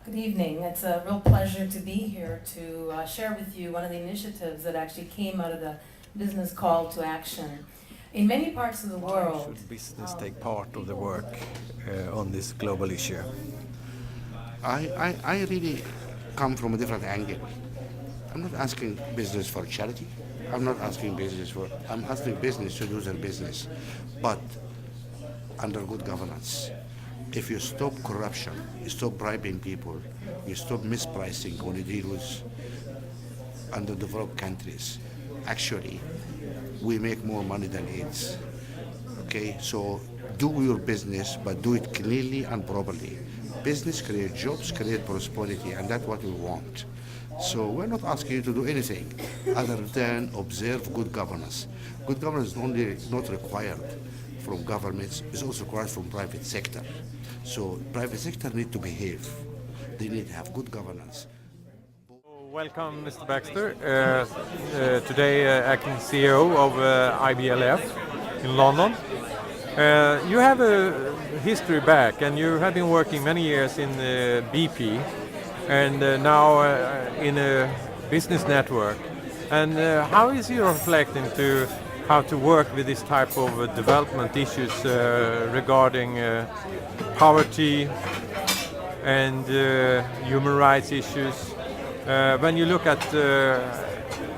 Good evening. It's a real pleasure to be here to share with you one of the initiatives that actually came out of the business call to action. In many parts of the world, Should business take part of the work on this global issue? I really come from a different angle. I'm not asking business for charity. I'm asking business to do their business, but under good governance. If you stop corruption, you stop bribing people, you stop mispricing when you deal with underdeveloped countries, actually, we make more money than AIDS. Okay, so do your business, but do it cleanly and properly. Business create jobs, create prosperity, and that's what we want. So we're not asking you to do anything other than observe good governance. Good governance is only not required from governments, it's also required from private sector. So private sector need to behave. They need to have good governance. Welcome, Mr. Baxter. Today, acting CEO of IBLF in London. You have a history back, and you have been working many years in BP, and now in a business network. And how is you reflecting to how to work with this type of development issues regarding poverty and human rights issues? When you look at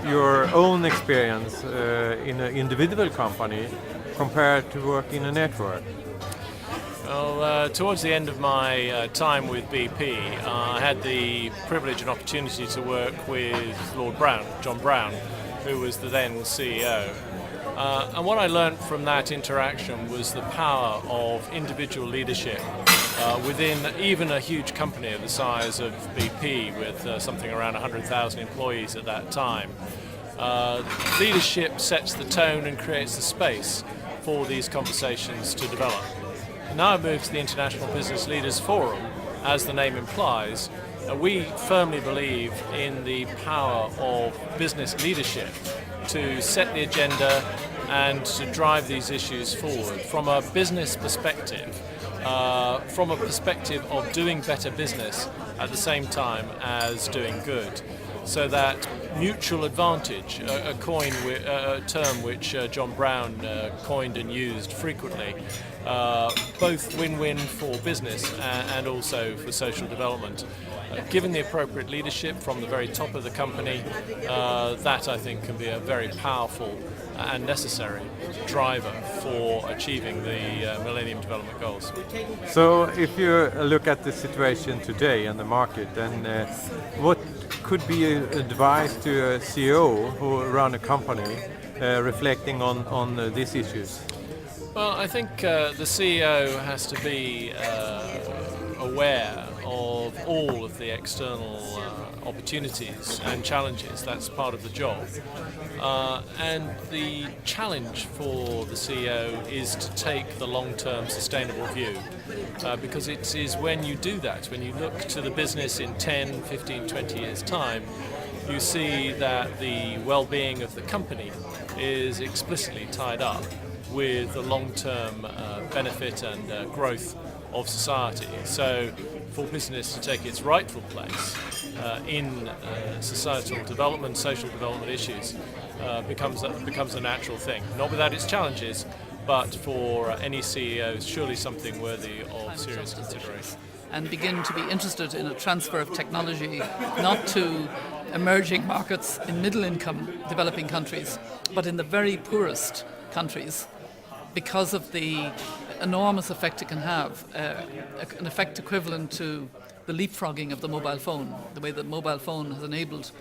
your own experience in an individual company compared to work in a network? Well, towards the end of my time with BP, I had the privilege and opportunity to work with Lord Brown, John Brown, who was the then CEO. And what I learned from that interaction was the power of individual leadership within even a huge company of the size of BP, with something around 100,000 employees at that time. Leadership sets the tone and creates the space for these conversations to develop. Now I move to the International Business Leaders Forum. As the name implies, we firmly believe in the power of business leadership to set the agenda and to drive these issues forward from a business perspective, from a perspective of doing better business at the same time as doing good. So that mutual advantage, a term which John Brown coined and used frequently, both win-win for business and also for social development. Given the appropriate leadership from the very top of the company, that I think can be a very powerful and necessary driver for achieving the Millennium Development Goals. So if you look at the situation today in the market, then what could be advice to a CEO who run a company reflecting on these issues? Well, I think the CEO has to be aware of all of the external opportunities and challenges. That's part of the job. And the challenge for the CEO is to take the long-term sustainable view, because it is when you do that, when you look to the business in 10, 15, 20 years' time, you see that the well-being of the company is explicitly tied up with the long-term benefit and growth of society. So for business to take its rightful place in societal development, social development issues becomes a natural thing. Not without its challenges, but for any CEO, surely something worthy of serious consideration. And begin to be interested in a transfer of technology, not to emerging markets in middle-income developing countries, but in the very poorest countries, because of the enormous effect it can have, an effect equivalent to the leapfrogging of the mobile phone, the way the mobile phone has enabled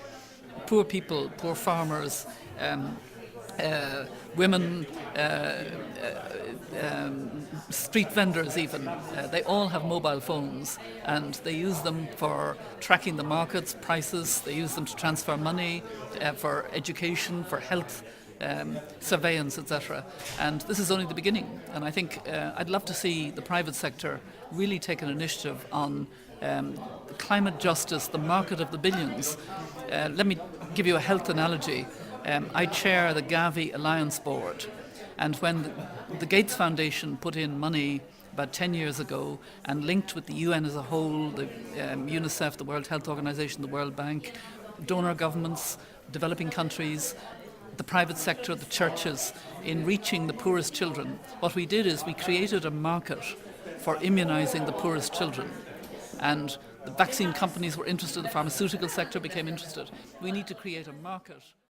poor people, poor farmers, women, street vendors even, they all have mobile phones, and they use them for tracking the markets, prices, they use them to transfer money, for education, for health, surveillance, etc. And this is only the beginning. And I think I'd love to see the private sector really take an initiative on climate justice, the market of the billions. Let me give you a health analogy. I chair the Gavi Alliance Board, and when the Gates Foundation put in money about 10 years ago and linked with the UN as a whole, the UNICEF, the World Health Organization, the World Bank, donor governments, developing countries, the private sector, the churches, in reaching the poorest children. What we did is we created a market for immunizing the poorest children. And the vaccine companies were interested, the pharmaceutical sector became interested. We need to create a market.